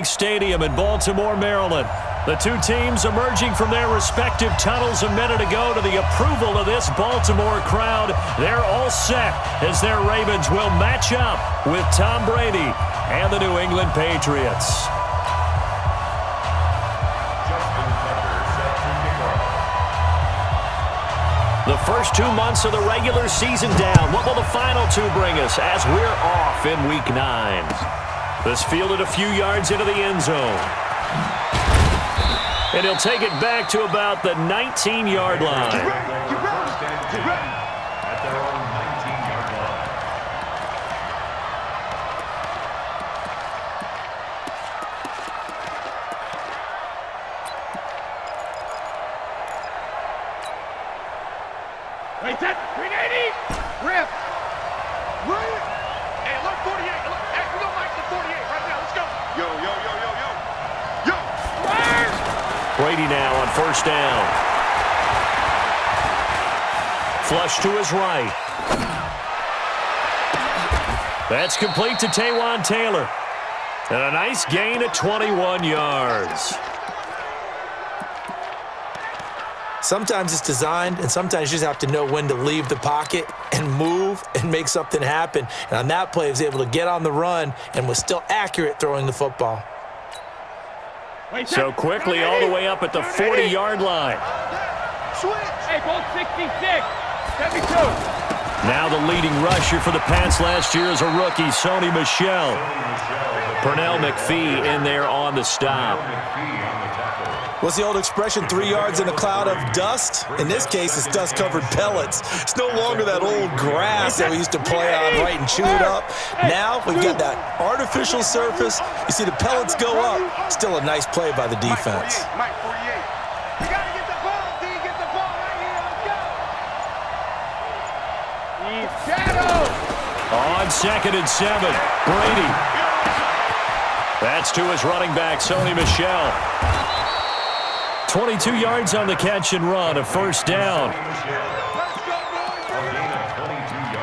Bank Stadium in Baltimore, Maryland. The two teams emerging from their respective tunnels a minute ago to the approval of this Baltimore crowd. They're all set as their Ravens will match up with Tom Brady and the New England Patriots. The first 2 months of the regular season down. What will the final two bring us as we're off in Week 9? This fielded a few yards into the end zone. And he'll take it back to about the 19-yard line. Wait, that 380. Rip. Rip. Hey, look, 48. Look, hey, we don't like the 48 right now. Let's go. Yo, yo, yo, yo, yo. Yo. Fire. Brady now on first down. Flush to his right. That's complete to Taywan Taylor. And a nice gain at 21 yards. Sometimes it's designed, and sometimes you just have to know when to leave the pocket and move and make something happen. And on that play, he was able to get on the run and was still accurate throwing the football. So quickly all the way up at the 40-yard line. Hey, ball 66. 72. Now the leading rusher for the Pats last year is a rookie, Sony Michel. Pernell McPhee in there on the stop. What's the old expression, 3 yards in a cloud of dust? In this case, it's dust-covered pellets. It's no longer that old grass that we used to play on, right, and chew it up. Now we've got that artificial surface. You see the pellets go up. Still a nice play by the defense. Mike 48. You got to get the ball, D. Get the ball right here. Let's go. Shadow. On 2nd and 7, Brady. That's to his running back, Sony Michel. 22 yards on the catch and run, a first down.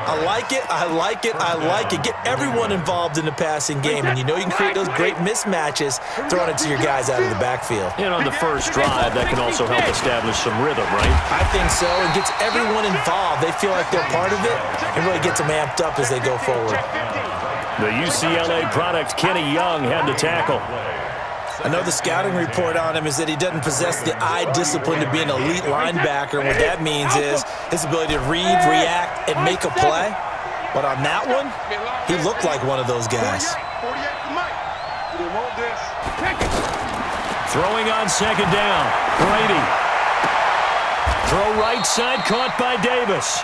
I like it, I like it, I like it. Get everyone involved in the passing game, and you know you can create those great mismatches throwing it to your guys out of the backfield. And on the first drive, that can also help establish some rhythm, right? I think so. It gets everyone involved. They feel like they're part of it and really gets them amped up as they go forward. The UCLA product, Kenny Young, had the tackle. I know the scouting report on him is that he doesn't possess the eye discipline to be an elite linebacker. And what that means is his ability to read, react, and make a play. But on that one, he looked like one of those guys. 48 for Mike. We want this. Throwing on 2nd down, Brady. Throw right side, caught by Davis.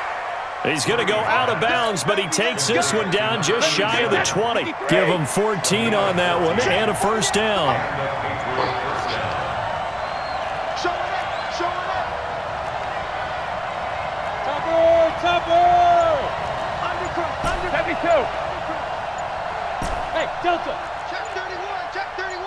He's going to go out of bounds, but he takes this one down just shy of the 20. Give him 14 on that one and a first down. Show it up. Show it up. Tupper. Under 72. Hey, Delta. Check 31. Check 31.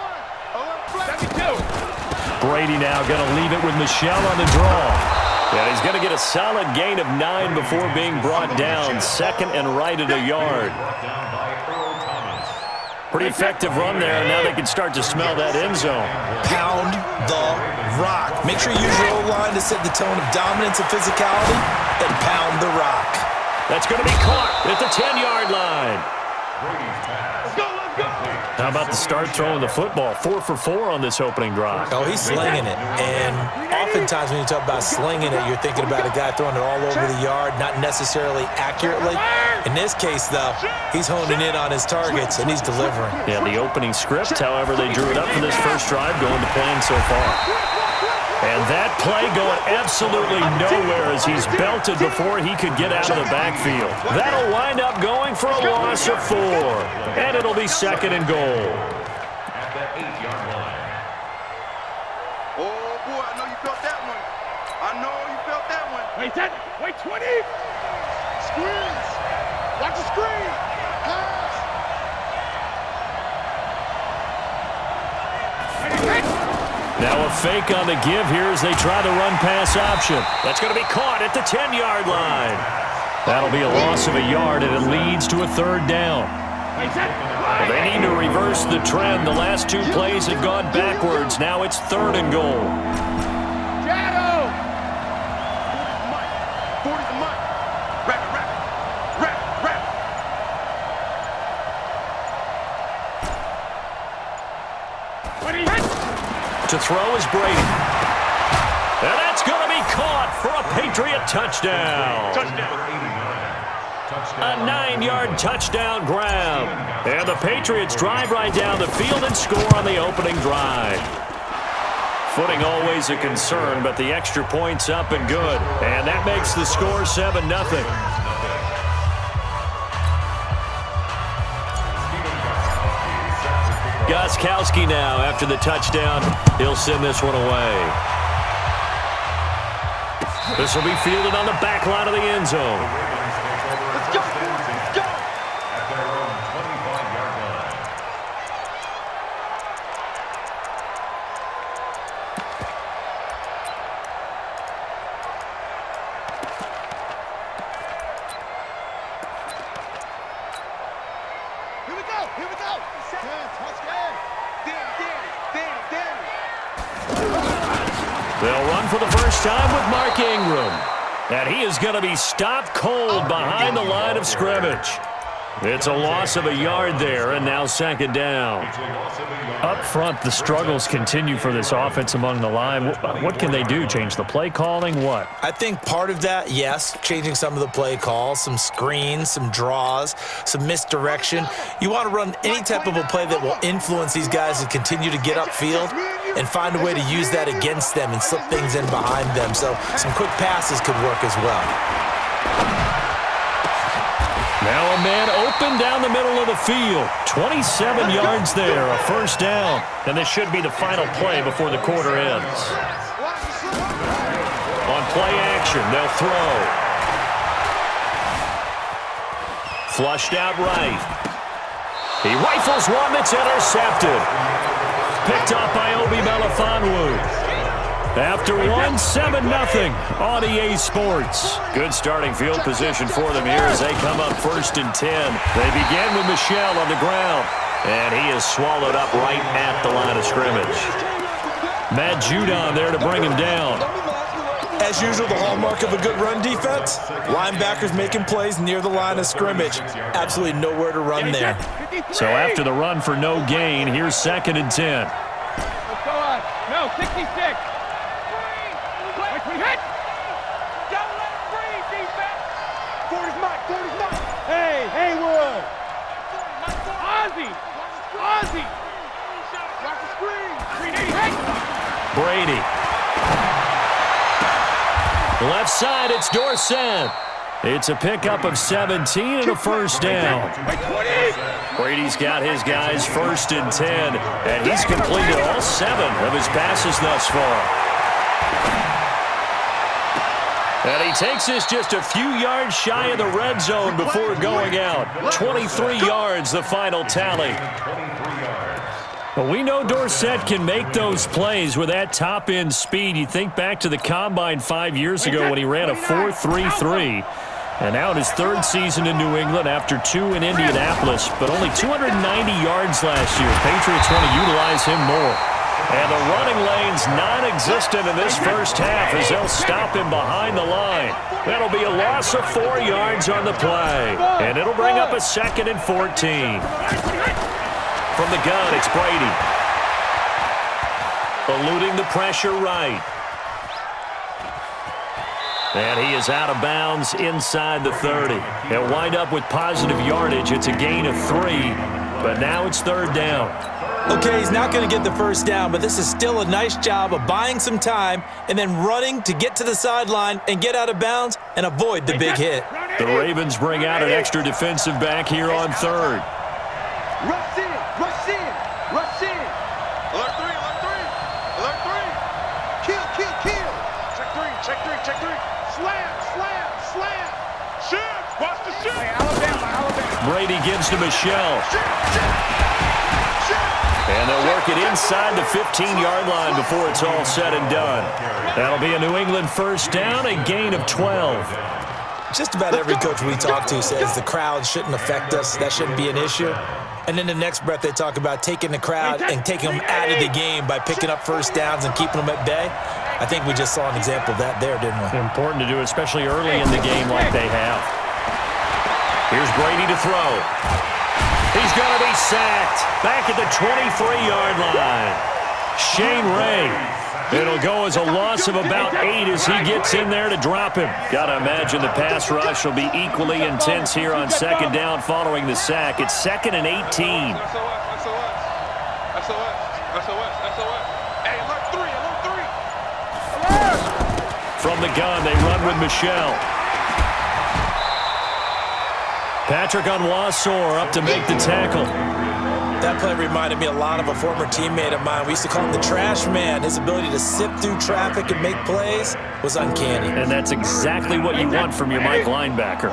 72. Brady now going to leave it with Michel on the draw. And he's going to get a solid gain of 9 before being brought down. 2nd and right at a yard. Pretty effective run there, and now they can start to smell that end zone. Pound the rock. Make sure you use your O-line to set the tone of dominance and physicality, and pound the rock. That's going to be caught at the 10-yard line. Let's go. Let's go. How about the start throwing the football? 4 for 4 on this opening drive. Oh, he's slinging it. And oftentimes when you talk about slinging it, you're thinking about a guy throwing it all over the yard, not necessarily accurately. In this case, though, he's honing in on his targets, and he's delivering. Yeah, the opening script, however, they drew it up for this first drive, going to plan so far. And that play going absolutely nowhere as he's belted before he could get out of the backfield. That'll wind up going for a loss of 4. And it'll be 2nd and goal. At the 8-yard line. Oh, boy, I know you felt that one. I know you felt that one. Wait, 20. Squeeze. Watch the screen. Pass. Now a fake on the give here as they try the run-pass option. That's going to be caught at the 10-yard line. That'll be a loss of a yard, and it leads to a 3rd down. Well, they need to reverse the trend. The last two plays had gone backwards. Now it's 3rd and goal. Shadow! 40's the mic. Wrap it, wrap it. Wrap it, wrap it. When he hits! To throw is Brady. And that's going to be caught for a Patriot touchdown. A 9-yard touchdown grab. And the Patriots drive right down the field and score on the opening drive. Footing always a concern, but the extra point's up and good. And that makes the score 7-0. Gostkowski now after the touchdown. He'll send this one away. This will be fielded on the back line of the end zone. Let's go! Let's go! At their own 25-yard line. Here we go! Here we go! Touchdown! Danny! They'll run for the first time with Mark Ingram. And he is going to be stopped cold behind the line of scrimmage. It's a loss of a yard there, and now 2nd down. Up front, the struggles continue for this offense among the line. What can they do? Change the play calling? What? I think part of that, yes, changing some of the play calls, some screens, some draws, some misdirection. You want to run any type of a play that will influence these guys to continue to get upfield and find a way to use that against them and slip things in behind them. So some quick passes could work as well. Now a man open down the middle of the field. 27 yards there, a first down. And this should be the final play before the quarter ends. On play action, they'll throw. Flushed out right. He rifles one that's intercepted. Picked off by Obi Melifonwu. After one, 7-0 on EA Sports. Good starting field position for them here as they come up 1st and 10. They begin with Michel on the ground, and he is swallowed up right at the line of scrimmage. Matt Judon there to bring him down. As usual, the hallmark of a good run defense, linebackers making plays near the line of scrimmage. Absolutely nowhere to run there. So after the run for no gain, here's 2nd and 10. Let's go on. No, 66. Hit! Don't let him breathe, defense! 40's mine! Hey, Haywood! Ozzie! Watch the screen! 380, hey! Brady. Left side, it's Dorsett. It's a pickup of 17 and a first down. Brady's got his guys 1st and 10, and he's completed all 7 of his passes thus far. And he takes this just a few yards shy of the red zone before going out. 23 yards, the final tally. Well, we know Dorsett can make those plays with that top-end speed. You think back to the Combine 5 years ago when he ran a 4.33. And now in his 3rd season in New England after 2 in Indianapolis, but only 290 yards last year. Patriots want to utilize him more. And the running lane's non-existent in this first half as they'll stop him behind the line. That'll be a loss of 4 yards on the play. And it'll bring up a 2nd and 14. From the gun, it's Brady. Eluding the pressure right. And he is out of bounds inside the 30. He'll wind up with positive yardage. It's a gain of 3, but now it's 3rd down. Okay, he's not going to get the first down, but this is still a nice job of buying some time and then running to get to the sideline and get out of bounds and avoid the big hit. The Ravens bring out an extra defensive back here on 3rd. Rush in! Rush in! Rush in! Alert 3! Alert 3! Alert 3! Kill! Kill! Kill! Check 3! Check 3! Check 3! Slam! Slam! Slam! Shift! Watch the shift! Hey, Alabama! Brady gives to Michel. And they'll work it inside the 15-yard line before it's all said and done. That'll be a New England first down, a gain of 12. Just about every coach we talk to says the crowd shouldn't affect us. That shouldn't be an issue. And then the next breath they talk about taking the crowd and taking them out of the game by picking up first downs and keeping them at bay. I think we just saw an example of that there, didn't we? Important to do, especially early in the game like they have. Here's Brady to throw. He's going to be sacked. Back at the 23-yard line. Shane Ray. It'll go as a loss of about 8 as he gets in there to drop him. Got to imagine the pass rush will be equally intense here on second down following the sack. It's 2nd and 18. SOS. Hey, alert 3. From the gun, they run with Michelle. Patrick Onwuasor up to make the tackle. That play reminded me a lot of a former teammate of mine. We used to call him the trash man. His ability to sift through traffic and make plays was uncanny. And that's exactly what you want from your Mike linebacker.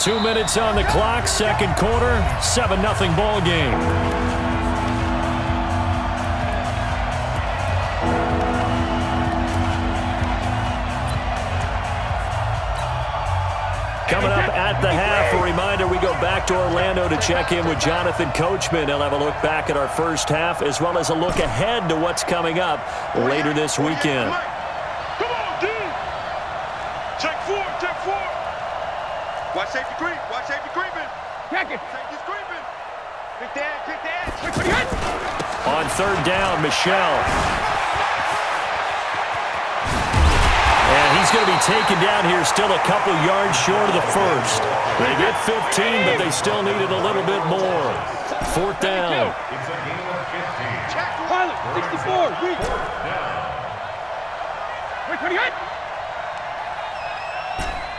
2 minutes on the clock, second quarter, 7-0 ball game. Coming up at the half, a reminder, we go back to Orlando to check in with Jonathan Coachman. He'll have a look back at our first half as well as a look ahead to what's coming up later this weekend. Come on, D. Check 4. Watch safety creeping. Check it. Safety's creeping. Quick dad. On third down, Michelle. And he's going to be taken down here still a couple yards short of the first. They get 15, but they still needed a little bit more. Fourth down. It's a gain of 15. Check. Pilot, 64. Reach. Quick, 28.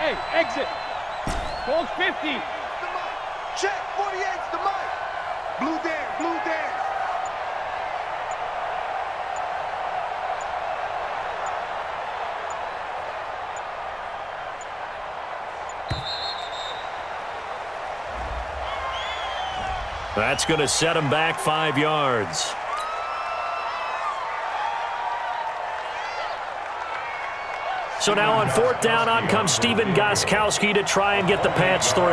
Hey, exit. Gold 50. The mic. Check 48's the mic. Blue dance. That's going to set him back 5 yards. So now on fourth down, on comes Steven Gostkowski to try and get the Pats 3.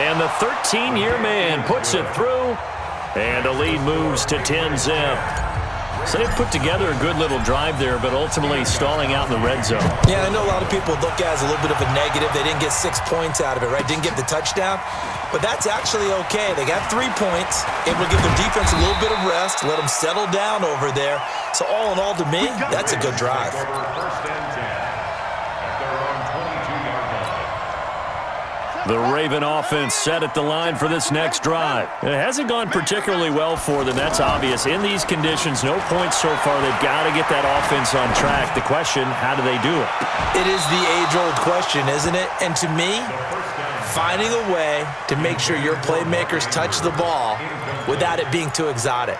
And the 13-year man puts it through, and the lead moves to 10-zip. So they've put together a good little drive there, but ultimately stalling out in the red zone. Yeah, I know a lot of people look at it as a little bit of a negative. They didn't get 6 points out of it, right? Didn't get the touchdown. But that's actually okay. They got 3 points. Able to give their defense a little bit of rest, let them settle down over there. So all in all, to me, that's a good drive. First and 10 at their own 22-yard line. The Raven offense set at the line for this next drive. It hasn't gone particularly well for them. That's obvious. In these conditions, no points so far. They've got to get that offense on track. The question, how do they do it? It is the age-old question, isn't it? And to me, finding a way to make sure your playmakers touch the ball without it being too exotic.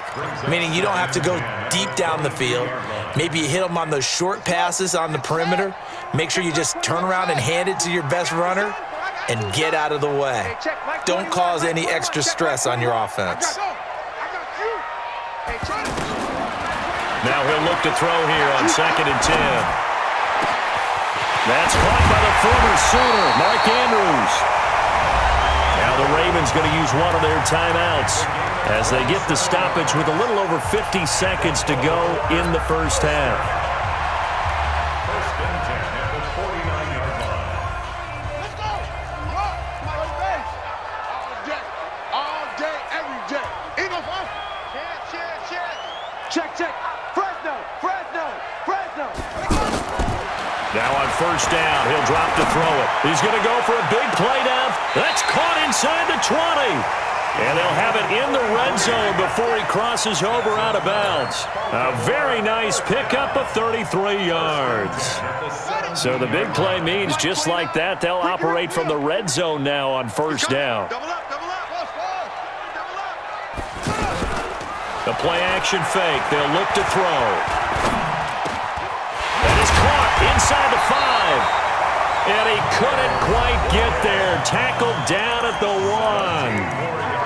Meaning you don't have to go deep down the field. Maybe you hit them on those short passes on the perimeter. Make sure you just turn around and hand it to your best runner and get out of the way. Don't cause any extra stress on your offense. Now he'll look to throw here on 2nd and 10. That's caught by the former Sooner, Mark Andrews. Now the Ravens going to use one of their timeouts as they get the stoppage with a little over 50 seconds to go in the first half. First and 10 at the 49-yard line. All day, every day. Eagle off. Check. Fresno. Now on first down, he'll drop to throw it. He's going to go for a big play down. That's caught inside the 20. And they'll have it in the red zone before he crosses over out of bounds. A very nice pickup of 33 yards. So the big play means just like that, they'll operate from the red zone now on first down. Double up. The play action fake. They'll look to throw. That is caught inside the 5. And he couldn't quite get there. Tackled down at the 1.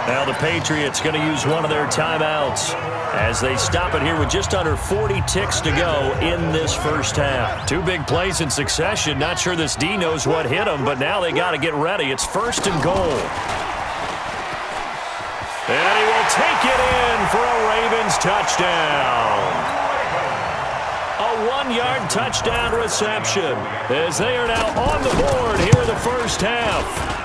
Now the Patriots going to use one of their timeouts as they stop it here with just under 40 ticks to go in this first half. Two big plays in succession. Not sure this D knows what hit them, but now they got to get ready. It's 1st and goal. And he will take it in for a Ravens touchdown. A 1-yard touchdown reception as they are now on the board here in the first half.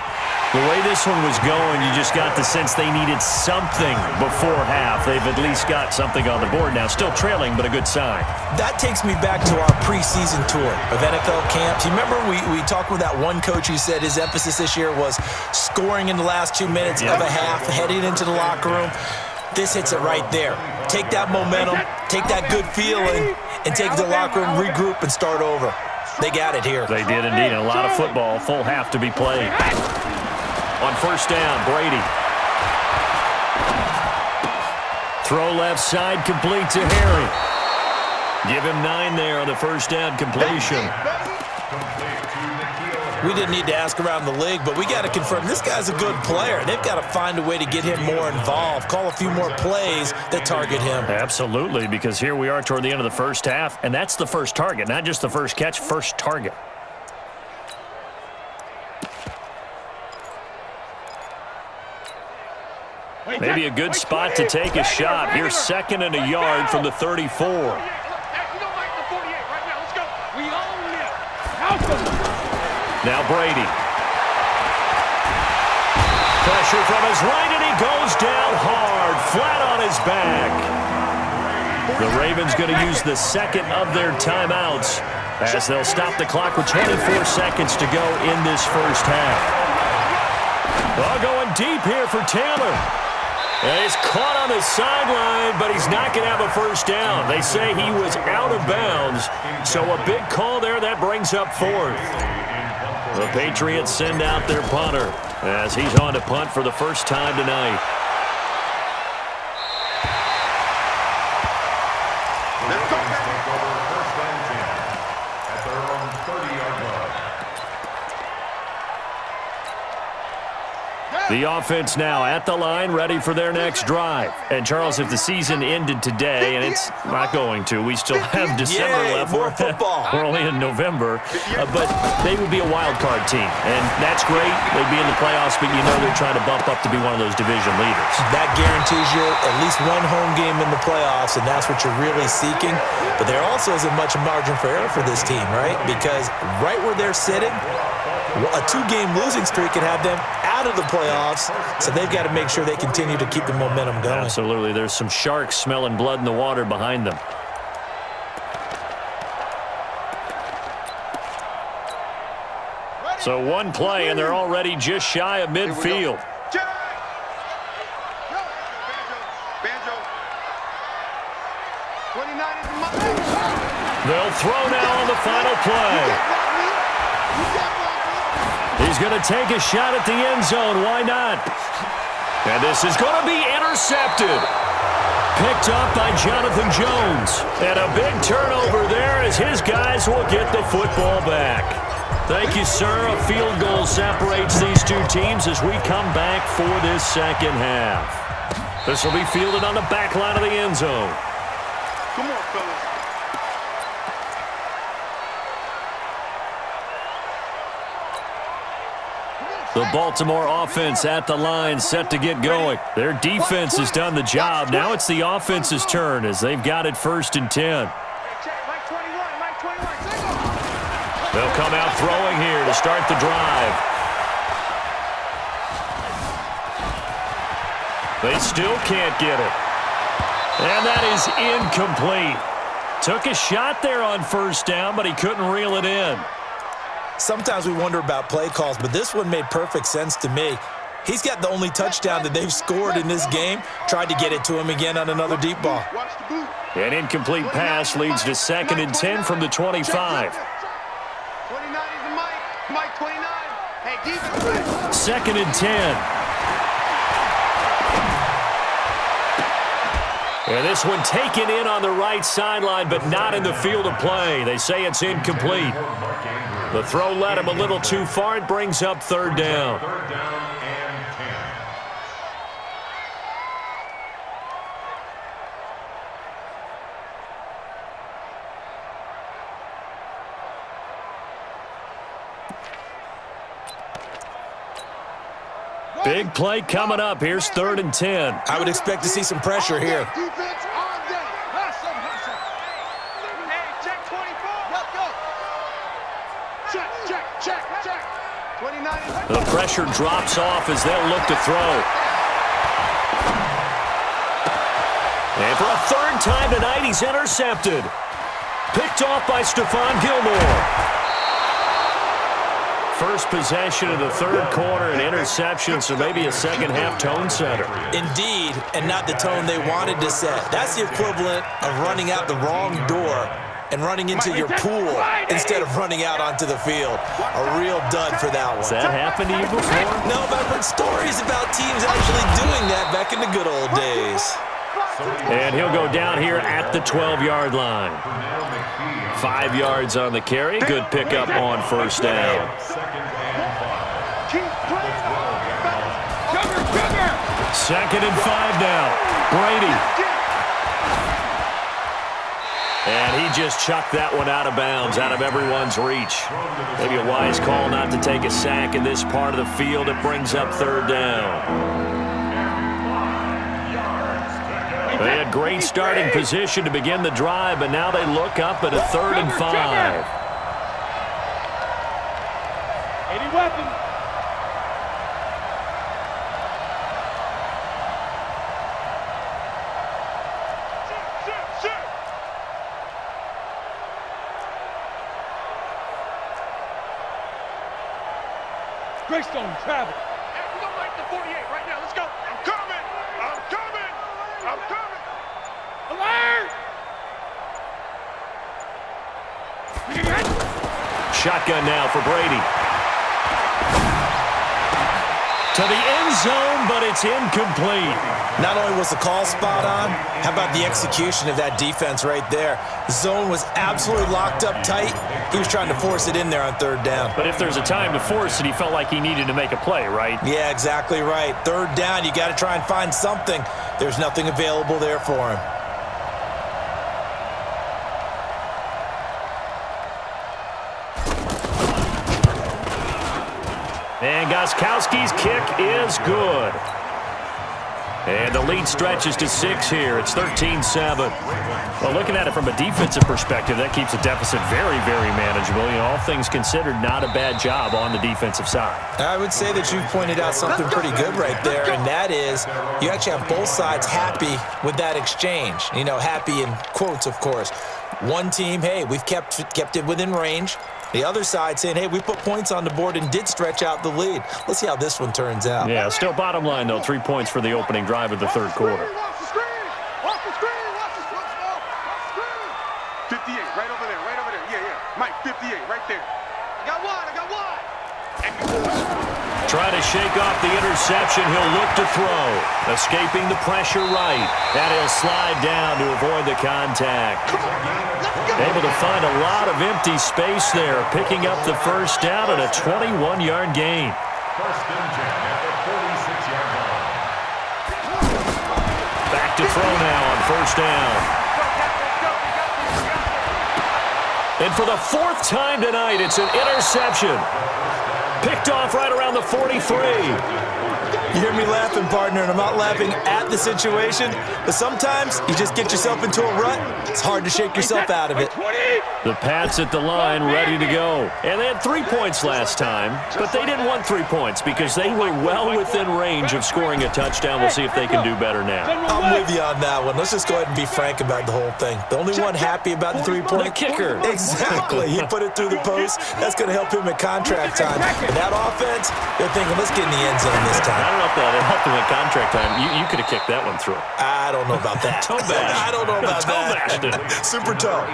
The way this one was going, you just got the sense they needed something before half. They've at least got something on the board now. Still trailing, but a good sign. That takes me back to our preseason tour of NFL camps. You remember we talked with that one coach who said his emphasis this year was scoring in the last 2 minutes of a half, heading into the locker room. This hits it right there. Take that momentum, take that good feeling, and take it to the locker room, regroup, and start over. They got it here. They did indeed. A lot of football, full half to be played. On 1st down, Brady. Throw left side, complete to Harry. Give him 9 there on the 1st down completion. We didn't need to ask around the league, but we got to confirm this guy's a good player. They've got to find a way to get him more involved, call a few more plays that target him. Absolutely, because here we are toward the end of the first half, and that's the first target, not just the first catch, first target. Maybe a good spot to take a shot. Here's 2nd and a yard from the 34. Now Brady. Pressure from his right, and he goes down hard, flat on his back. The Ravens going to use the 2nd of their timeouts as they'll stop the clock with 24 seconds to go in this first half. Well, going deep here for Taylor. And he's caught on the sideline, but he's not going to have a first down. They say he was out of bounds, so a big call there. That brings up 4th. The Patriots send out their punter as he's on to punt for the first time tonight. Let's go, baby. First and 10 at their own 30-yard line. The offense now at the line, ready for their next drive. And, Charles, if the season ended today, and it's not going to, we still have December left. More football. We're only in November, but they would be a wild card team. And that's great. They'd be in the playoffs, but you know they're trying to bump up to be one of those division leaders. That guarantees you at least one home game in the playoffs, and that's what you're really seeking. But there also isn't much margin for error for this team, right? Because right where they're sitting, a 2-game losing streak can have them out of the playoffs, so they've got to make sure they continue to keep the momentum going. Absolutely. There's some sharks smelling blood in the water behind them. So one play, and they're already just shy of midfield. They'll throw now on the final play. He's going to take a shot at the end zone. Why not? And this is going to be intercepted. Picked up by Jonathan Jones. And a big turnover there as his guys will get the football back. Thank you, sir. A field goal separates these two teams as we come back for this second half. This will be fielded on the back line of the end zone. Come on, fellas. The Baltimore offense at the line, set to get going. Their defense has done the job. Now it's the offense's turn as they've got it 1st and 10. They'll come out throwing here to start the drive. They still can't get it. And that is incomplete. Took a shot there on 1st down, but he couldn't reel it in. Sometimes we wonder about play calls, but this one made perfect sense to me. He's got the only touchdown that they've scored in this game. Tried to get it to him again on another deep ball. An incomplete pass leads to 2nd and 10 from the 25. 29 is the Mike 29. Hey, defense. 2nd and 10. And this one taken in on the right sideline, but not in the field of play. They say it's incomplete. The throw led him a little too far. It brings up 3rd down. Big play coming up. Here's 3rd and 10. I would expect to see some pressure here. Defense on deck. Hustle, hustle. Hey, check 24. Let's go. Check, check, check, check. 29. The pressure drops off as they'll look to throw. And for a 3rd time tonight, he's intercepted. Picked off by Stephon Gilmore. First possession of the 3rd quarter, an interception, so maybe a second-half tone setter. Indeed, and not the tone they wanted to set. That's the equivalent of running out the wrong door and running into your pool instead of running out onto the field. A real dud for that one. Has that happened to you before? No, but I've heard stories about teams actually doing that back in the good old days. And he'll go down here at the 12-yard line. 5 yards on the carry. Good pickup on 1st down. Second and 5 now. Brady. And he just chucked that one out of bounds, out of everyone's reach. Maybe a wise call not to take a sack in this part of the field. It brings up 3rd down. They had great starting position to begin the drive, but now they look up at a 3rd and 5. 80 weapons. Greystone, travel. Hey, we're going to make the 48 right now. Let's go. I'm coming. I'm coming. I'm coming. Alert! Shotgun now for Brady. To the end zone, but it's incomplete. Not only was the call spot on, how about the execution of that defense right there? Zone was absolutely locked up tight. He was trying to force it in there on 3rd down. But if there's a time to force it, he felt like he needed to make a play, right? Yeah, exactly right. 3rd down, you got to try and find something. There's nothing available there for him. And Gostkowski's kick is good. And the lead stretches to 6 here. It's 13-7. Well, looking at it from a defensive perspective, that keeps the deficit very, very manageable. You know, all things considered, not a bad job on the defensive side. I would say that you've pointed out something pretty good right there, and that is you actually have both sides happy with that exchange. You know, happy in quotes, of course. One team, hey, we've kept it within range. The other side saying, hey, we put points on the board and did stretch out the lead. Let's see how this one turns out. Yeah, still bottom line, though, 3 points for the opening drive of the 3rd quarter. Watch the screen. Watch the screen. Watch the screen. 58, right over there. Right over there. Yeah, yeah. Mike, 58, right there. I got one. Trying to shake off the interception. He'll look to throw. Escaping the pressure right. And he'll slide down to avoid the contact. Able to find a lot of empty space there. Picking up the 1st down and a 21-yard gain. 1st and 10 at the 46-yard line. Back to throw now on 1st down. And for the 4th time tonight, it's an interception. Picked off right around the 43. You hear me laughing, partner, and I'm not laughing at the situation, but sometimes you just get yourself into a rut. It's hard to shake yourself out of it. The Pats at the line, ready to go. And they had 3 points last time, but they didn't want 3 points because they were well within range of scoring a touchdown. We'll see if they can do better now. I'm with you on that one. Let's just go ahead and be frank about the whole thing. The only one happy about the 3-point? The kicker. Exactly. He put it through the post. That's going to help him at contract time. And that offense, they're thinking, let's get in the end zone this I time. don't know if that helped him at contract time. You could have kicked that one through. I don't know about that. Toe bash. I don't know about Toe that. bashed it. Super toe.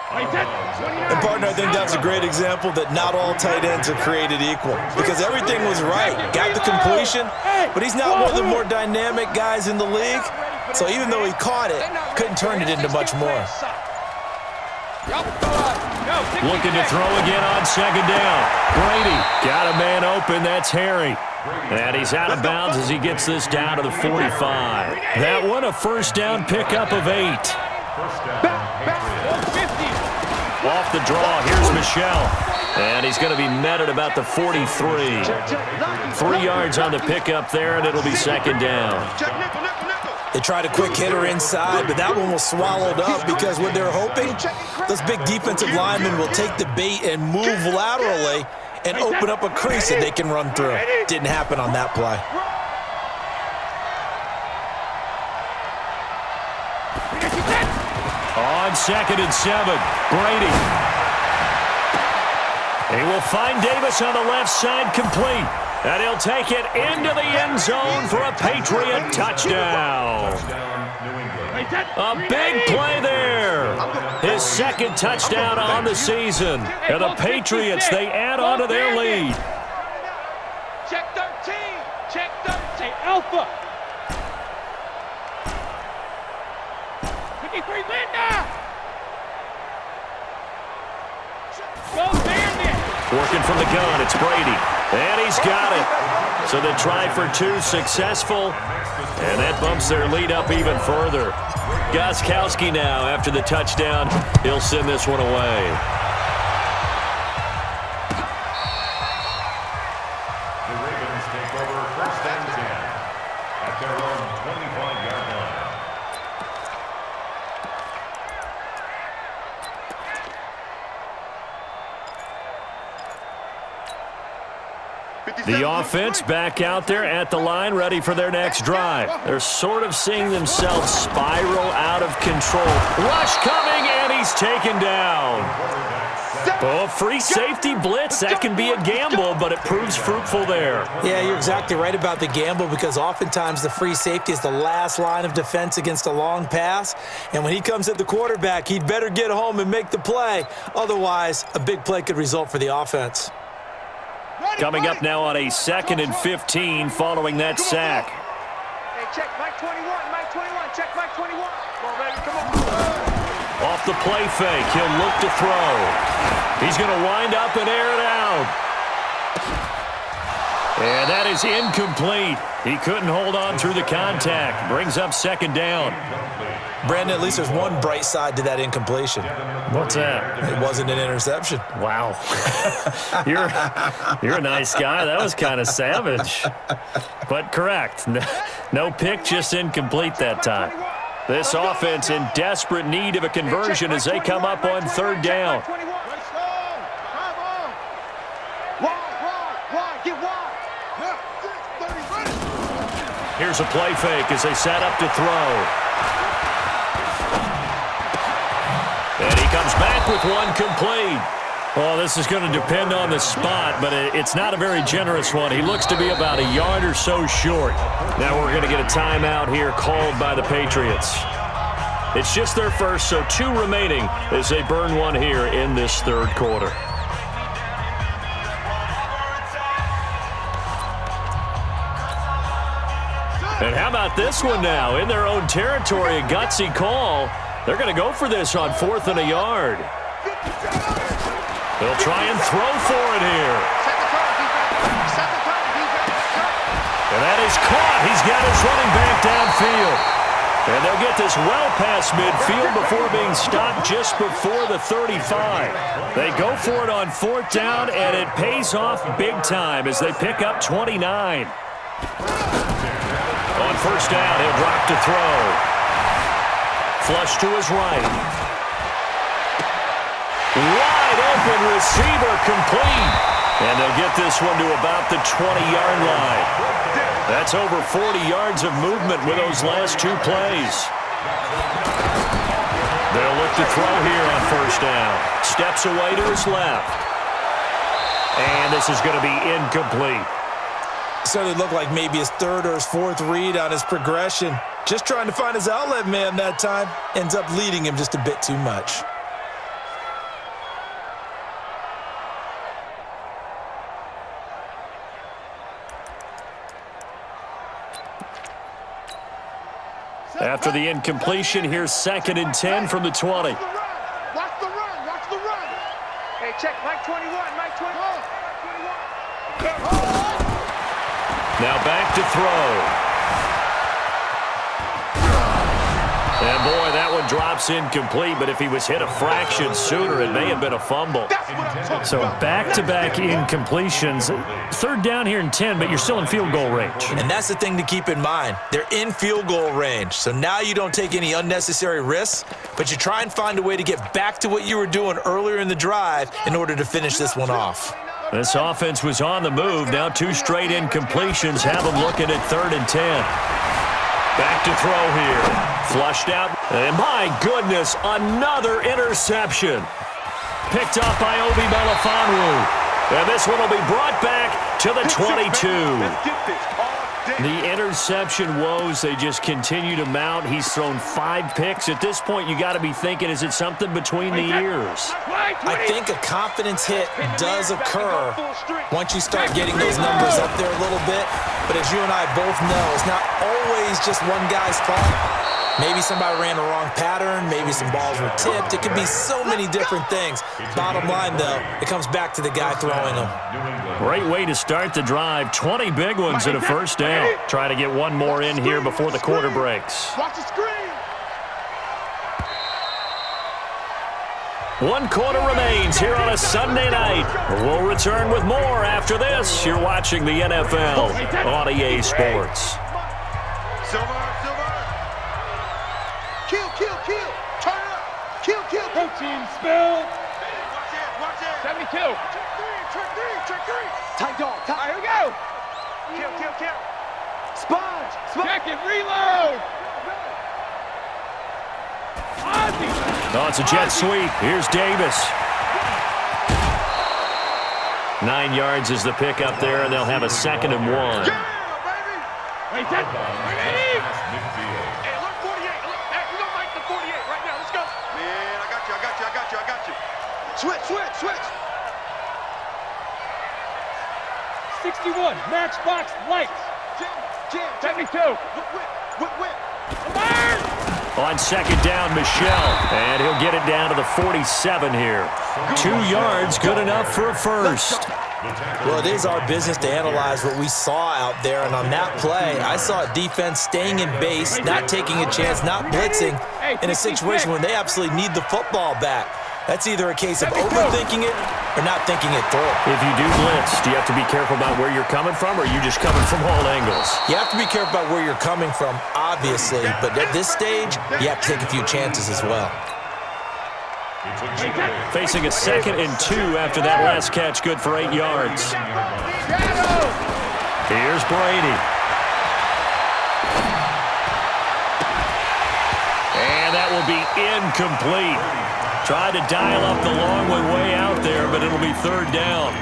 And, partner, I think that's a great example that not all tight ends are created equal because everything was right. Got the completion, but he's not one of the more dynamic guys in the league. So even though he caught it, couldn't turn it into much more. Looking to throw again on 2nd down. Brady got a man open. That's Harry. And he's out of bounds as he gets this down to the 45. That one a 1st down pickup of 8. Off the draw, here's Michelle. And he's going to be met at about the 43. 3 yards on the pickup there, and it'll be second down. They tried a quick hitter inside, but that one was swallowed up because what they're hoping, those big defensive linemen will take the bait and move laterally and open up a crease that they can run through. Didn't happen on that play. On 2nd and 7, Brady. He will find Davis on the left side, complete. And he'll take it into the end zone for a Patriot touchdown. A big play there. His second touchdown on the season. And the Patriots, they add on to their lead. Check 13. Check 13. Alpha. 53 Linda. Go Bandit. Working from the gun, it's Brady. And he's got it. So the try for 2 successful. And that bumps their lead up even further. Gostkowski now, after the touchdown, he'll send this one away. The Ravens take over 1st and 10 at their own 25-yard line. The offense back out there at the line, ready for their next drive. They're sort of seeing themselves spiral out of control. Rush coming, and he's taken down. Oh, free safety blitz. That can be a gamble, but it proves fruitful there. Yeah, you're exactly right about the gamble because oftentimes the free safety is the last line of defense against a long pass. And when he comes at the quarterback, he'd better get home and make the play. Otherwise, a big play could result for the offense. Coming up now on a 2nd and 15 following that sack. Hey, check Mike 21, Mike 21, check Mike 21. Come on, baby, come on. Off the play fake, he'll look to throw. He's going to wind up and air it out. And that is incomplete. He couldn't hold on through the contact. Brings up 2nd down. Brandon, at least there's one bright side to that incompletion. What's that? It wasn't an interception. Wow. You're a nice guy. That was kind of savage. But correct. No pick, just incomplete that time. This offense in desperate need of a conversion as they come up on 3rd down. Here's a play fake as they set up to throw. And he comes back with one complete. Oh, this is going to depend on the spot, but it's not a very generous one. He looks to be about a yard or so short. Now we're going to get a timeout here called by the Patriots. It's just their first, so 2 remaining as they burn one here in this 3rd quarter. And how about this one now? In their own territory, a gutsy call. They're going to go for this on 4th and a yard. They'll try and throw for it here. And that is caught. He's got his running back downfield. And they'll get this well past midfield before being stopped just before the 35. They go for it on 4th down, and it pays off big time as they pick up 29. On 1st down, he'll drop to throw. Flush to his right. Wide open receiver complete. And they'll get this one to about the 20-yard line. That's over 40 yards of movement with those last 2 plays. They'll look to throw here on 1st down. Steps away to his left. And this is going to be incomplete. Certainly looked like maybe his 3rd or his 4th read on his progression. Just trying to find his outlet man that time. Ends up leading him just a bit too much. After the incompletion, here's 2nd and 10 from the 20. Watch the run, watch the run. Hey, check Mike 21, Mike 21. Now back to throw. And boy, that one drops incomplete, but if he was hit a fraction sooner, it may have been a fumble. So back-to-back incompletions. Third down here and 10, but you're still in field goal range. And that's the thing to keep in mind. They're in field goal range. So now you don't take any unnecessary risks, but you try and find a way to get back to what you were doing earlier in the drive in order to finish this one off. This offense was on the move. Now 2 straight incompletions have them looking at 3rd and 10. Back to throw here. Flushed out. And my goodness, another interception. Picked up by Obi Melifonwu. And this one will be brought back to the 22. The interception woes, they just continue to mount. He's thrown 5 picks. At this point, you got to be thinking, is it something between the ears? I think a confidence hit does occur once you start getting those numbers up there a little bit. But as you and I both know, it's not always just one guy's fault. Maybe somebody ran the wrong pattern. Maybe some balls were tipped. It could be so many different things. Bottom line, though, it comes back to the guy throwing them. Great way to start the drive. 20 big ones and a first down. Try to get one more in here before the quarter breaks. Watch the screen. 1 quarter remains here on a Sunday night. We'll return with more after this. You're watching the NFL on EA Sports. Silver. Kill. Turn it up. Kill. Protein spill. Watch it. 72. Check three. Tight dog. All right, here we go. Kill. Sponge. Check it, reload. Ozzy. Oh, it's a jet sweep. Here's Davis. 9 yards is the pick up there, and they'll have a 2nd and 1. Yeah, baby. Wait, that. Ready? Hey, look, 48. Look, hey, we don't like the 48 right now. Let's go. Man, I got you. Switch. 61. Matchbox lights. Jam. 72. Whip. Alert! On 2nd down, Michelle, and he'll get it down to the 47 here. 2 yards, good enough for a first. Well, it is our business to analyze what we saw out there, and on that play, I saw a defense staying in base, not taking a chance, not blitzing, in a situation when they absolutely need the football back. That's either a case of overthinking it or not thinking it through. If you do blitz, do you have to be careful about where you're coming from, or are you just coming from all angles? You have to be careful about where you're coming from, obviously, but at this stage, you have to take a few chances as well. Facing a 2nd and 2 after that last catch, good for 8 yards. Here's Brady. And that will be incomplete. Tried to dial up the long one way out there, but it'll be 3rd down.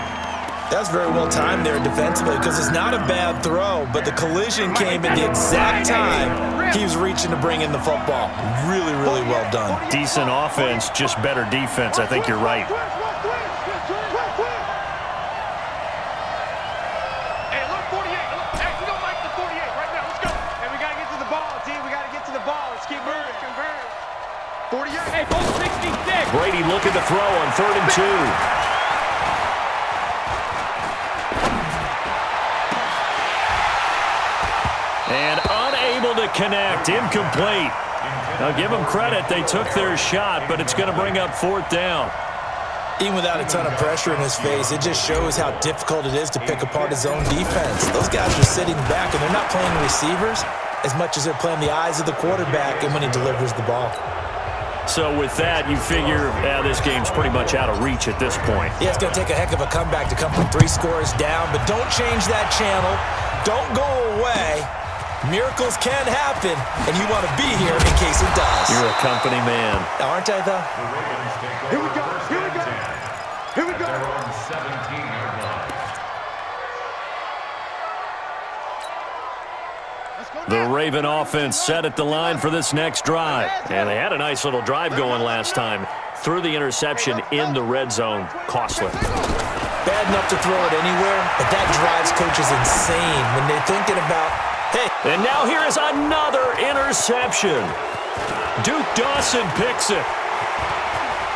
That's very well timed there defensively because it's not a bad throw, but the collision came at the exact time he was reaching to bring in the football. Really well done. Decent offense, just better defense. I think you're right. Hey, look, 48. Hey, we don't like the 48 right now. Let's go. Hey, we got to get to the ball, team. We got to get to the ball. Let's keep moving. 48. Hey, both 66. Brady looking to throw on 3rd and 2. And unable to connect. Incomplete. Now give them credit. They took their shot, but it's going to bring up 4th down. Even without a ton of pressure in his face, it just shows how difficult it is to pick apart his own defense. Those guys are sitting back, and they're not playing receivers as much as they're playing the eyes of the quarterback and when he delivers the ball. So with that, you figure this game's pretty much out of reach at this point. Yeah, it's going to take a heck of a comeback to come from 3 scores down, but don't change that channel. Don't go away. Miracles can happen, and you want to be here in case it does. You're a company man. Aren't I, though? Here we go. The Raven offense set at the line for this next drive. And they had a nice little drive going last time. Threw the interception in the red zone. Costly. Bad enough to throw it anywhere, but that drives coaches insane when they're thinking about, hey. And now here is another interception. Duke Dawson picks it.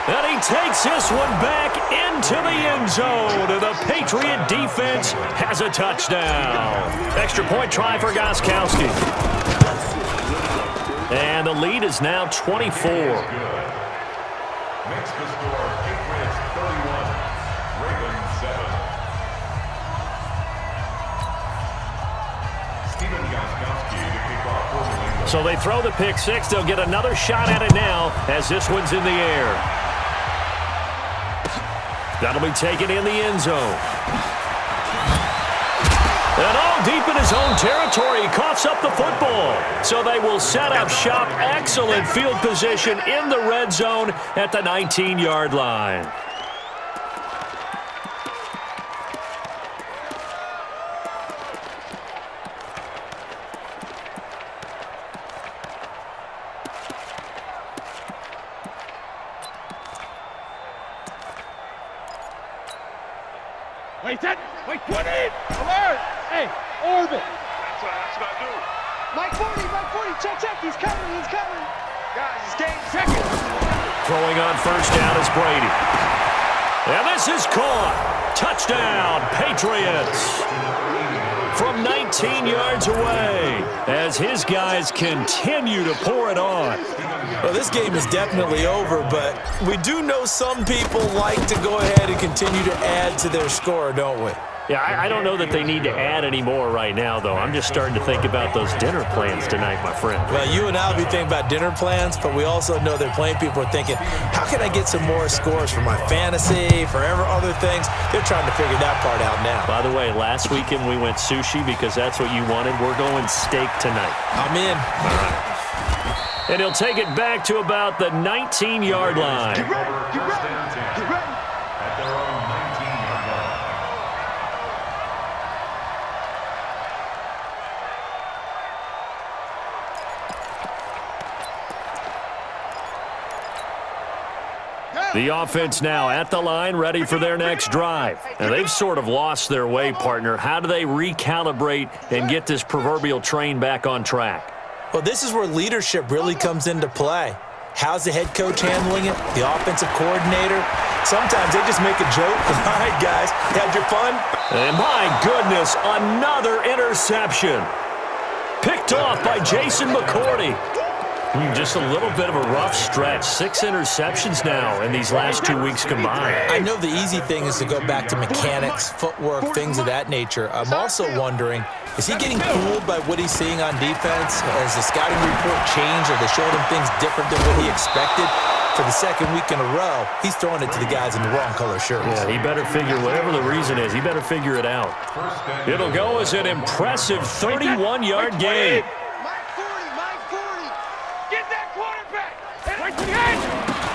And he takes this one back into the end zone. And the Patriot defense has a touchdown. Extra point try for Gostkowski. And the lead is now 24. Makes the score Patriots 31, Ravens 7. Steven Gostkowski to kick off for New England. So they throw the pick six. They'll get another shot at it now as this one's in the air. That'll be taken in the end zone. And all deep in his own territory, he coughs up the football. So they will set up shop. Excellent field position in the red zone at the 19-yard line. Wait, that. Wait, 20. Alert. Hey, orbit. That's what I do. Mike 40, Mike 40. Check. He's coming. Guys, it's game second. Throwing on first down is Brady. And this is caught. Touchdown, Patriots. From 19 yards away as his guys continue to pour it on. Well, this game is definitely over, but we do know some people like to go ahead and continue to add to their score, don't we? Yeah, I don't know that they need to add any more right now, though. I'm just starting to think about those dinner plans tonight, my friend. Well, you and I will be thinking about dinner plans, but we also know that plenty of people are thinking, how can I get some more scores for my fantasy, for other things? They're trying to figure that part out now. By the way, last weekend we went sushi because that's what you wanted. We're going steak tonight. I'm in. All right. And he'll take it back to about the 19-yard line. Get ready. At their own 19-yard line. The offense now at the line, ready for their next drive. And they've sort of lost their way, partner. How do they recalibrate and get this proverbial train back on track? Well, this is where leadership really comes into play. How's the head coach handling it? The offensive coordinator? Sometimes they just make a joke. All right, guys, had your fun? And my goodness, another interception. Picked off by Jason McCourty. Just a little bit of a rough stretch. 6 interceptions now in these last 2 weeks combined. I know the easy thing is to go back to mechanics, footwork, things of that nature. I'm also wondering, is he getting fooled by what he's seeing on defense? Has the scouting report changed? Are they showing him things different than what he expected? For the second week in a row, he's throwing it to the guys in the wrong color shirts. Yeah, he better figure, whatever the reason is, he better figure it out. It'll go as an impressive 31-yard gain.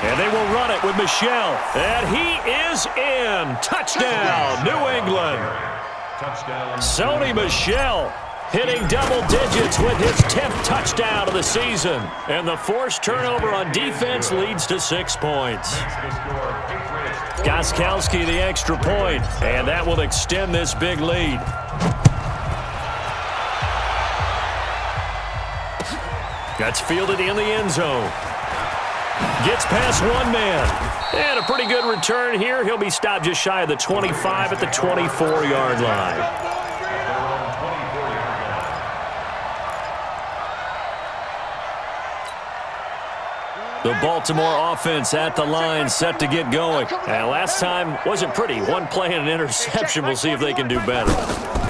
And they will run it with Michel. And he is in. Touchdown, New England. Touchdown. Sony Michel hitting double digits with his 10th touchdown of the season. And the forced turnover on defense leads to 6 points. Gostkowski the extra point, and that will extend this big lead. That's fielded in the end zone. Gets past one man. And a pretty good return here. He'll be stopped just shy of the 25 at the 24-yard line. The Baltimore offense at the line, set to get going. And last time wasn't pretty. One play and an interception. We'll see if they can do better.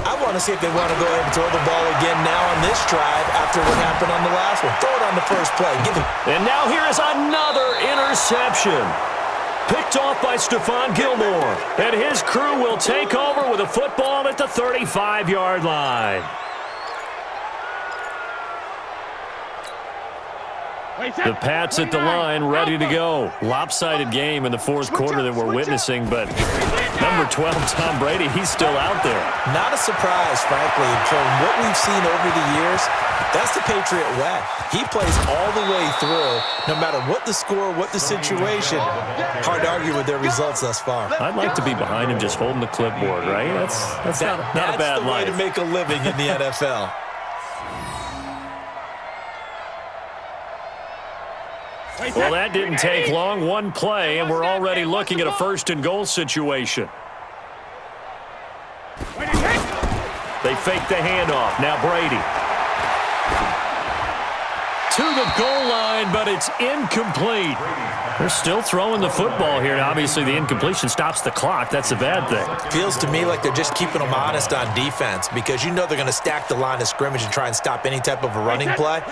I want to see if they want to go ahead and throw the ball again now on this drive after what happened on the last one. Throw it on the first play. Give it. And now here is another interception. Picked off by Stephon Gilmore. And his crew will take over with a football at the 35-yard line. The Pats at the line, ready to go. Lopsided game in the fourth quarter that we're witnessing, but number 12, Tom Brady, he's still out there. Not a surprise, frankly, from what we've seen over the years. That's the Patriot way. He plays all the way through, no matter what the score, what the situation. Hard to argue with their results thus far. I'd like to be behind him just holding the clipboard, right? That's not a bad life. That's the way to make a living in the NFL. Well, that didn't take long. One play, and we're already looking at a first-and-goal situation. They fake the handoff. Now Brady. 2 the goal line, but it's incomplete. They're still throwing the football here. Now, obviously, the incompletion stops the clock. That's a bad thing. Feels to me like they're just keeping them honest on defense because you know they're going to stack the line of scrimmage and try and stop any type of a running play.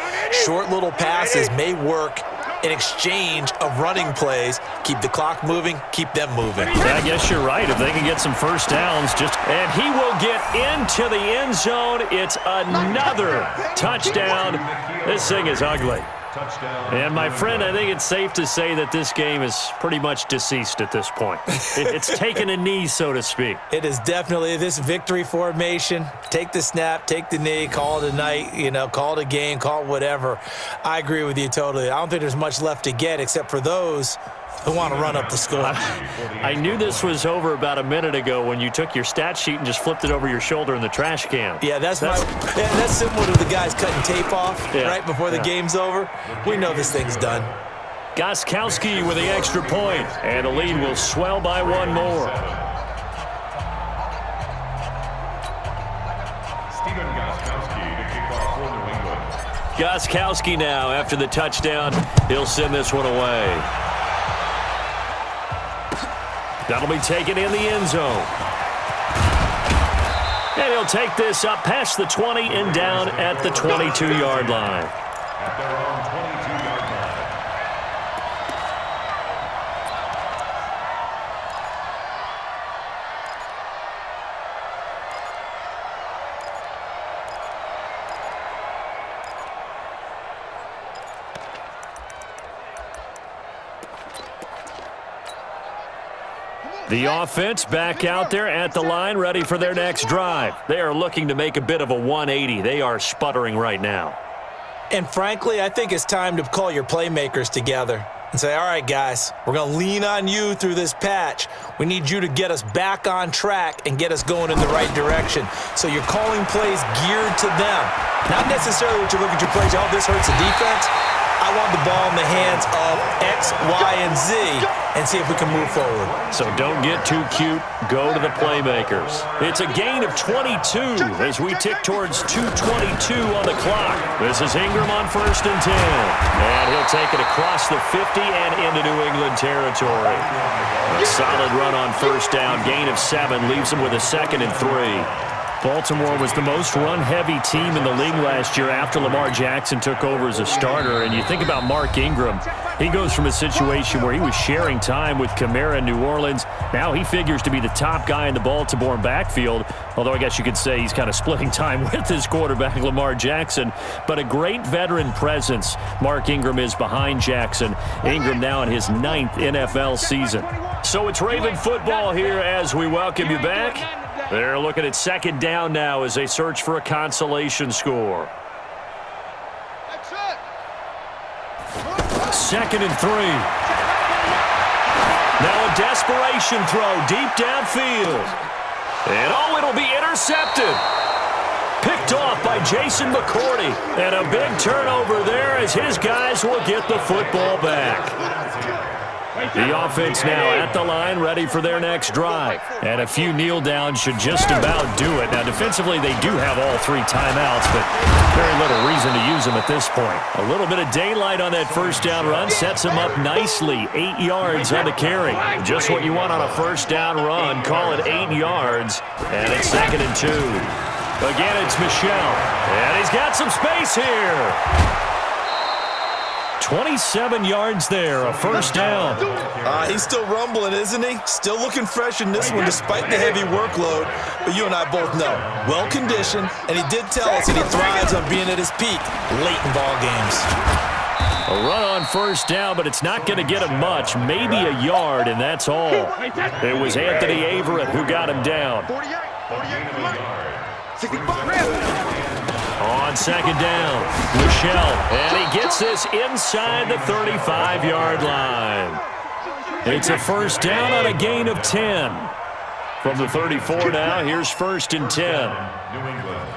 Short little passes may work in exchange of running plays. Keep the clock moving, keep them moving. Yeah, I guess you're right. If they can get some first downs, and he will get into the end zone. It's another touchdown. This thing is ugly. And, my friend, I think it's safe to say that this game is pretty much deceased at this point. It's taken a knee, so to speak. It is definitely this victory formation. Take the snap, take the knee, call it a night, call it a game, call it whatever. I agree with you totally. I don't think there's much left to get except for those who want to run up the score. I knew this was over about a minute ago when you took your stat sheet and just flipped it over your shoulder in the trash can. Yeah, that's similar to the guys cutting tape off right before the game's over. We know this thing's done. Gostkowski with the extra point, and the lead will swell by one more. Stephen Gostkowski to kick off for New England. Gostkowski now, after the touchdown, he'll send this one away. That'll be taken in the end zone. And he'll take this up past the 20 and down at the 22-yard line. At their own 22-yard line. The offense back out there at the line, ready for their next drive. They are looking to make a bit of a 180. They are sputtering right now. And frankly, I think it's time to call your playmakers together and say, all right, guys, we're going to lean on you through this patch. We need you to get us back on track and get us going in the right direction. So you're calling plays geared to them. Not necessarily what you look at your plays, oh, this hurts the defense. I want the ball in the hands of X, Y, and Z and see if we can move forward. So don't get too cute. Go to the playmakers. It's a gain of 22 as we tick towards 2:22 on the clock. This is Ingram on 1st and 10. And he'll take it across the 50 and into New England territory. A solid run on 1st down. Gain of 7 leaves him with a 2nd and 3. Baltimore was the most run-heavy team in the league last year after Lamar Jackson took over as a starter. And you think about Mark Ingram, he goes from a situation where he was sharing time with Kamara in New Orleans. Now he figures to be the top guy in the Baltimore backfield, although I guess you could say he's kind of splitting time with his quarterback, Lamar Jackson. But a great veteran presence Mark Ingram is behind Jackson. Ingram now in his 9th NFL season. So it's Raven football here as we welcome you back. They're looking at 2nd down now as they search for a consolation score. 2nd and 3. Now a desperation throw deep downfield. And it'll be intercepted. Picked off by Jason McCourty. And a big turnover there as his guys will get the football back. The offense now at the line, ready for their next drive. And a few kneel downs should just about do it. Now, defensively, they do have all 3 timeouts, but very little reason to use them at this point. A little bit of daylight on that 1st down run sets him up nicely. 8 yards on the carry. Just what you want on a 1st down run. Call it 8 yards. And it's 2nd and 2. Again, it's Michel. And he's got some space here. 27 yards there, a 1st down. He's still rumbling, isn't he? Still looking fresh in this one despite the heavy workload. But you and I both know, well-conditioned, and he did tell us that he thrives on being at his peak late in ball games. A run on 1st down, but it's not going to get him much, maybe a yard, and that's all. It was Anthony Averett who got him down. 65. On 2nd down, Michel, and he gets this inside the 35-yard line. It's a 1st down on a gain of 10. From the 34 now, here's 1st and 10. New England.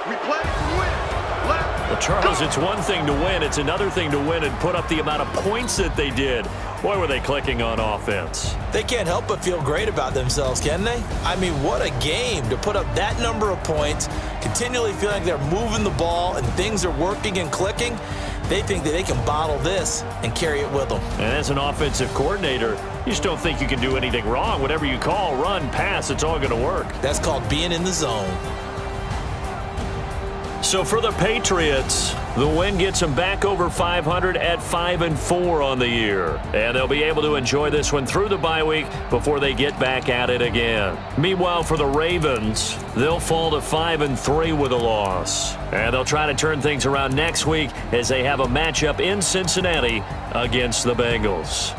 We play to win. Left. The Charles, it's one thing to win. It's another thing to win and put up the amount of points that they did. Boy, were they clicking on offense. They can't help but feel great about themselves, can they? I mean, what a game to put up that number of points, continually feeling like they're moving the ball and things are working and clicking. They think that they can bottle this and carry it with them. And as an offensive coordinator, you just don't think you can do anything wrong. Whatever you call, run, pass, it's all going to work. That's called being in the zone. So for the Patriots, the win gets them back over 500 at 5-4 on the year. And they'll be able to enjoy this one through the bye week before they get back at it again. Meanwhile, for the Ravens, they'll fall to 5-3 with a loss. And they'll try to turn things around next week as they have a matchup in Cincinnati against the Bengals.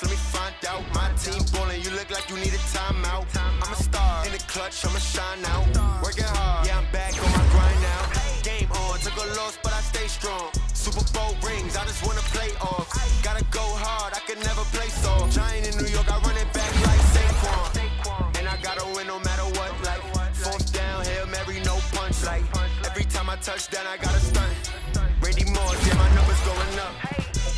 Let me find out. My team ballin', you look like you need a timeout. I'm a star in the clutch, I'ma shine out. Working hard, yeah, I'm back on my grind now. Game on, took a loss, but I stay strong. Super Bowl rings, I just wanna play off. Gotta go hard, I can never play soft. Giant in New York, I run it back like Saquon. And I gotta win no matter what, like fourth down, Hail Mary, no punch. Like every time I touch down, I gotta stunt. Randy Moss, yeah, my numbers going up.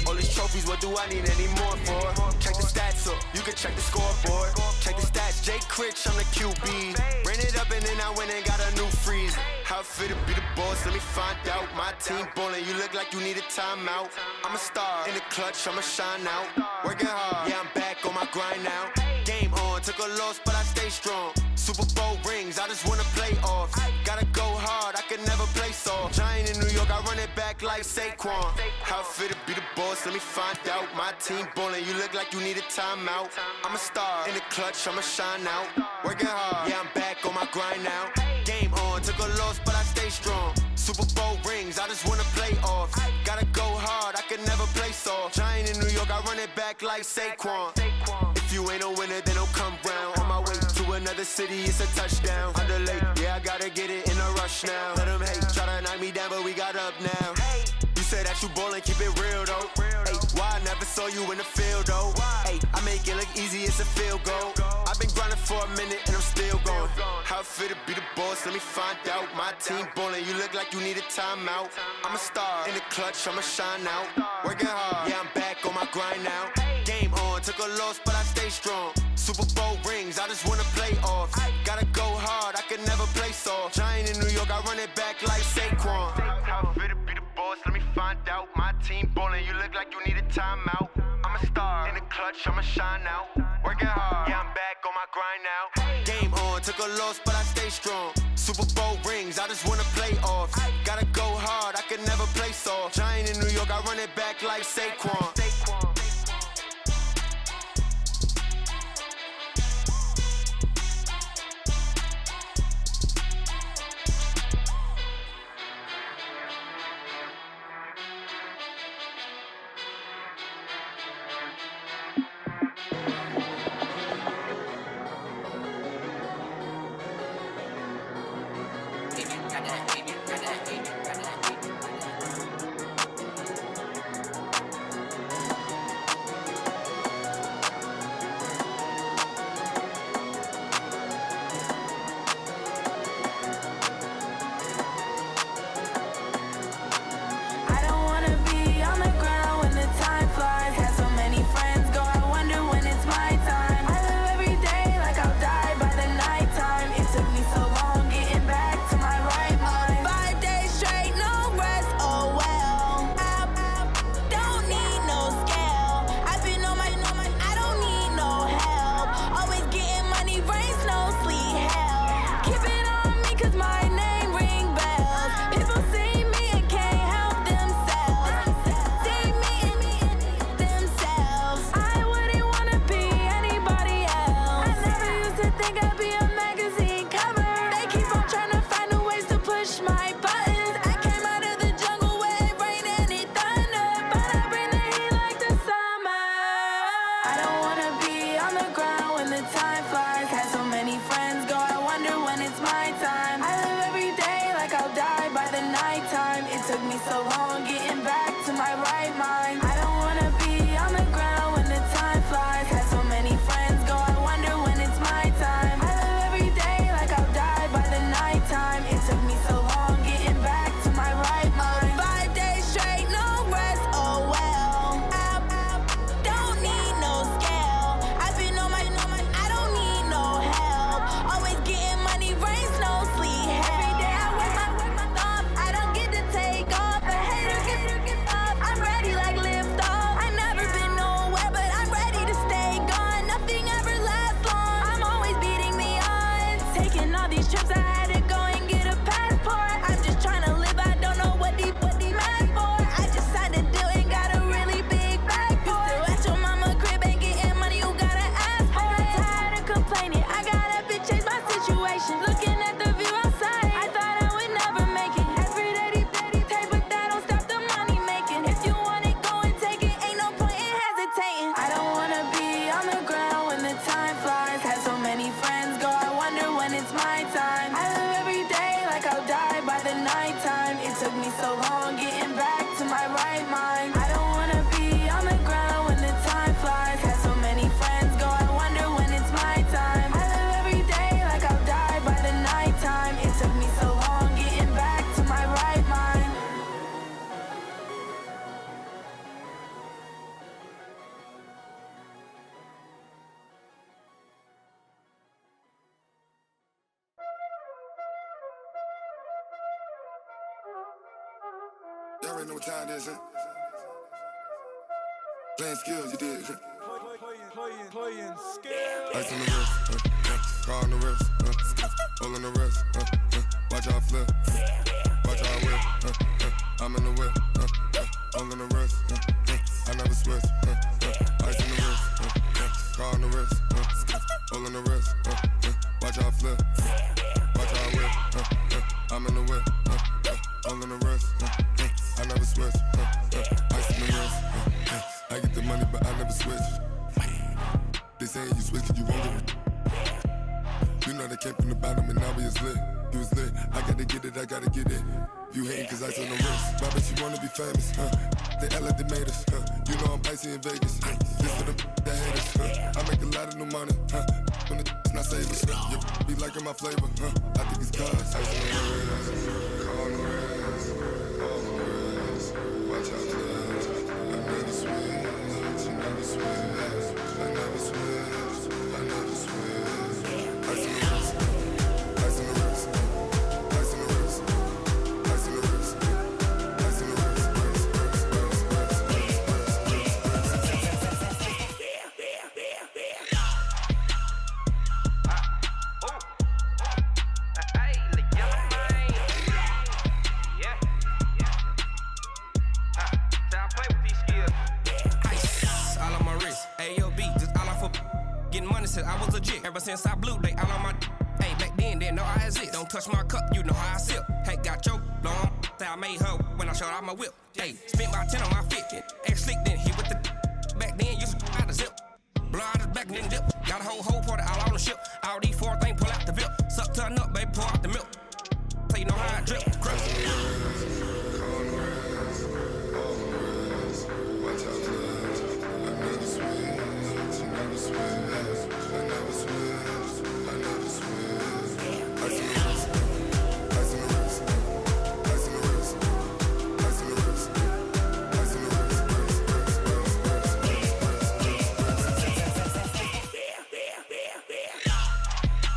All these trophies, what do I need any more for? Check the stats up, you can check the scoreboard. Check the stats, Jay Critch, I'm the QB. Ran it up and then I went and got a new freeze. How it fit to be the boss, let me find out. My team ballin', you look like you need a timeout. I'm a star in the clutch, I'ma shine out. Working hard, yeah, I'm back on my grind now. Game on, took a loss, but I stay strong. Super Bowl rings, I just wanna play off. Gotta go hard, I can never play soft. Giant in New York, I run it back like Saquon. How it fit to be the boss, let me find out. My team ballin', you look like you need a timeout. I'm a star in the clutch, I'ma shine out. Working hard, yeah, I'm back on my grind now. Game on, took a loss, but I stay strong. Super Bowl rings, I just wanna play off. Gotta go hard, I can never play soft. Giant in New York, I run it back like Saquon. If you ain't a winner, then don't come round. On my way to another city, it's a touchdown. Underlay, yeah, I gotta get it in a rush now. Let them hate, try to knock me down, but we got up now. You said that you ballin', keep it real though. Ay, why I never saw you in the field though? Ay, I make it look easy, it's a field goal. I've been grinding for a minute and I'm still going. How it fit to be the boss, let me find out. My team ballin', you look like you need a timeout. I'm a star in the clutch, I'ma shine out. Working hard, yeah, I'm back on my grind now. Game on, took a loss, but I stay strong. Super Bowl rings, I just wanna play off. Gotta go hard, I can never play soft. Giant in New York, I run it back like Saquon. How it fit to be the boss, let me find out. My team ballin', you look like you need a timeout. I'm a star in the clutch, I'ma shine out. Working hard, yeah, I'm back on my grind now. Game on, took a loss, but I stay strong. Super Bowl rings, I just wanna play off. Gotta go hard, I can never play soft. Giant in New York, I run it back like Saquon. Y'all already know what time it is, huh? Playing skills, you did. Playing skills. Ice on the wrist, car on the wrist, hole on the wrist, watch how I flip, watch how I whip, I'm in the whip, hole on the wrist, I never switch, ice on the wrist, car on the wrist, hole on the wrist, watch how I flip, watch how I whip, I'm in the whip, hole on the wrist, I never switch, ice on the wrist, I get the money but I never switch. They saying you switch cause you won't get it. You know they came from the bottom and now we is lit. You was lit, I gotta get it, I gotta get it. You hating cause ice on the wrist. Why bet you wanna be famous, They act like they made us, You know I'm icy in Vegas, This for the that hate us, I make a lot of new money, When the not save us, You be liking my flavor, I think it's cause ice on the wrist, car on the wrist, all on the wrist. Watch out flash, I never switch, you never switch. I never switch, I never switch. Ice on the wrist, ice on the wrist, ice on the wrist, ice on the wrist, ice on the wrist, Said I was legit ever since I blew they all on my hey back then didn't know I exist. Don't touch my cup, you know how I sip. Hey, got choked long, say I made her when I showed out my whip. Hey, spent about 10 on my fit. X slick then hit with the back then used to out the zip. Blow out his back and then dip. Got a whole party all on the ship. All these four things pull out the VIP. Suck turn up, baby, pour out the milk. So you know how I drip. Crush. watch out flash. I never switch, you never switch. I never switch, I never switch. Ice on the wrist, ice on the wrist, ice on the wrist, ice on the wrist, ice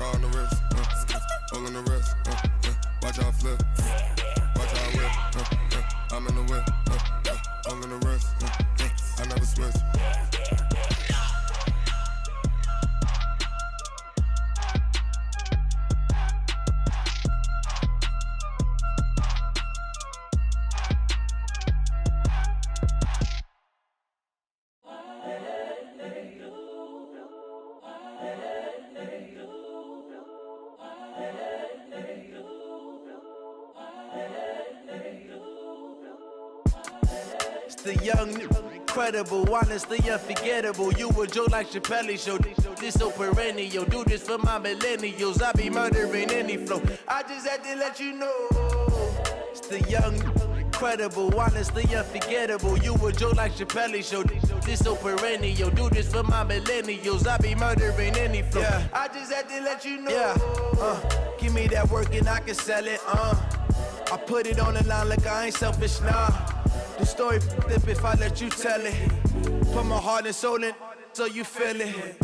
on the wrist. Hole on the wrist, watch how I flip, watch how I whip, I'm in the whip, hole on the wrist, I never switch. The young, incredible, honestly unforgettable. You a joke like Chappelle Show. This so perennial. Do this for my millennials. I be murdering any flow. I just had to let you know. It's the young, incredible, honestly unforgettable. You a joke like Chappelle Show. This so perennial. Do this for my millennials. I be murdering any flow. Yeah. I just had to let you know. Yeah. Give me that work and I can sell it. I put it on the line like I ain't selfish, nah. The story f***ed up if I let you tell it. Put my heart and soul in so you feel it.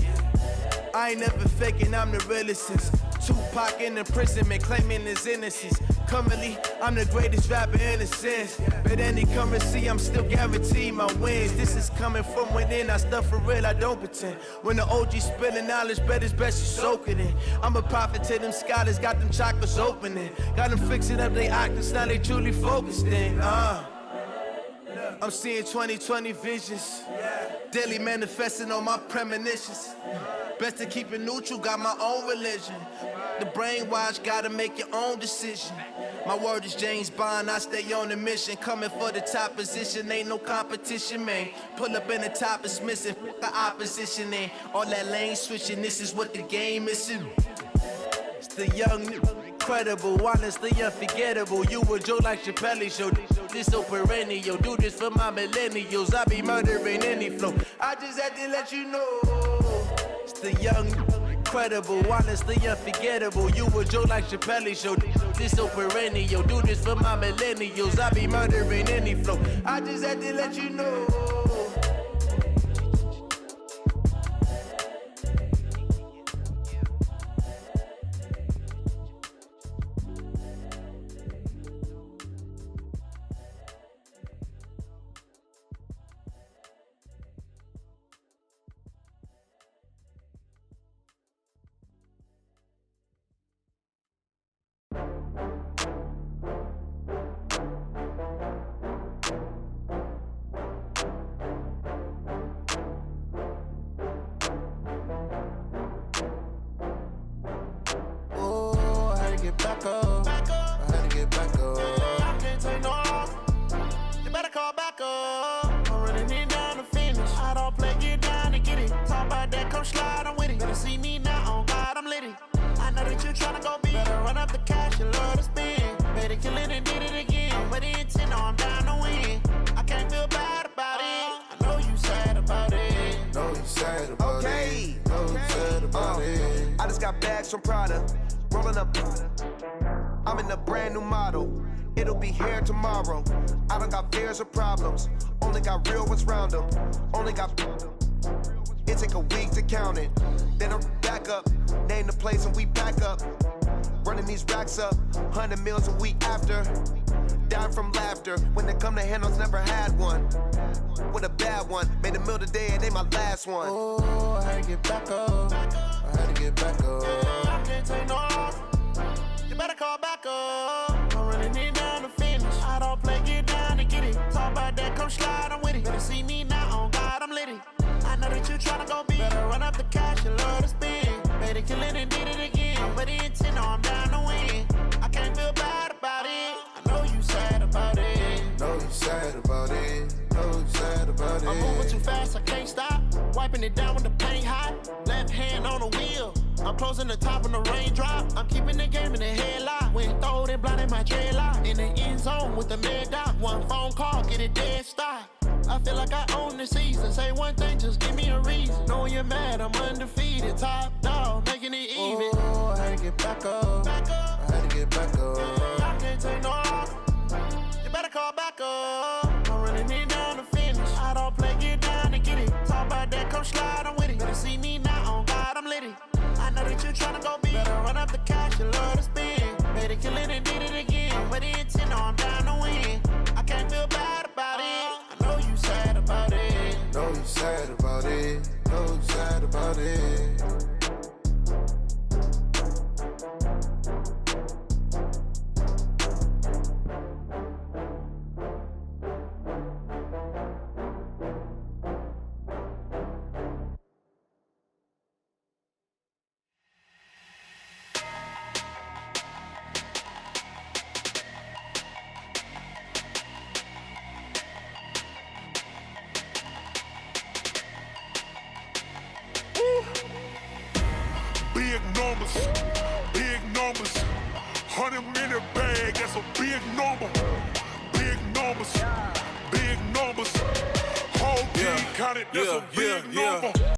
I ain't never faking, I'm the realest since Tupac in imprisonment, claiming his innocence. Currently, I'm the greatest rapper in a sense. But any currency, I'm still guaranteed my wins. This is coming from within, I stuff for real, I don't pretend. When the OG spilling knowledge, bet it's best you soak it in. I'm a prophet to them scholars, got them chakras opening. Got them fixing up they octaves, now they truly focused in. I'm seeing 2020 visions, daily manifesting on my premonitions. Best to keep it neutral, got my own religion. The brainwash, gotta make your own decision. My word is James Bond, I stay on the mission. Coming for the top position, ain't no competition, man. Pull up in the top, it's missing, the opposition ain't. All that lane switching, this is what the game is. It's the young, incredible, honestly unforgettable. You a joke like Chappelle Show. This so perennial. Do this for my millennials. I be murdering any flow. I just had to let you know. It's the young, incredible, honestly unforgettable. You a joke like Chappelle Show. This so perennial. Do this for my millennials. I be murdering any flow. I just had to let you know. back up. I had to get back up. I can't take no loss. You better call back up. I'm running it down to finish. I don't play, get down to get it. Talk about that, come slide, I'm with it. Better see me now, on God, I'm litty. I know that you tryna go big. Better run up the cash, you love to spend. Better kill it and did it again. But the intent, no, I'm down to win. I can't feel bad about it. I know you sad about it. Know you sad about it. Know you sad about it. I just got bags from Prada. Rolling up. I'm in a brand new model. It'll be here tomorrow. I don't got fears or problems. Only got real ones round them. Only got. It take a week to count it. Then I'm back up. Name the place and we pack up. Running these racks up. 100 meals a week after. Dying from laughter. When they come to handles, never had one. With a bad one. Made a meal today and they my last one. Oh, I had to get back up. I had to get back up. I can't take no loss. You better call back up. I'm running it down to finish. I don't play, get down to get it. Talk about that, come slide, I'm with it. Better see me now, on God, I'm litty. I know that you tryna go big. Better run up the cash, you love to spend. Better kill it and did it again. But the intent, no, I'm down to win. I can't feel bad about it. I know you sad about it. Know you sad about it. Know you sad about it. I'm moving too fast, I can't stop. Wiping it down when the paint hot. Left hand on the wheel. I'm closing the top when the raindrop. I'm keeping the game in the headlock. When throwed and blinded my dreadlock. In the end zone with the mad dot. One phone call, get it dead stop. I feel like I own the season. Say one thing, just give me a reason. Knowing you're mad, I'm undefeated. Top dog, making it even. Oh, I had to get back up. I had to get back up. I can't take no loss. You better call back up. I'm running it down to finish. I don't play, get down to get it. Talk about that, come slide, I'm with it. Better see me now, on God, I'm litty. I know that you tryna go big. Better run up the cash, you love to spend. Better kill it and did it again. But the intent, no, I'm down to win. I can't feel bad about it. I know you sad about it. Know you sad about it. Know you sad about it. Big numbers, 100 in the bag, that's a big number. Big numbers, whole team counted, that's a big number.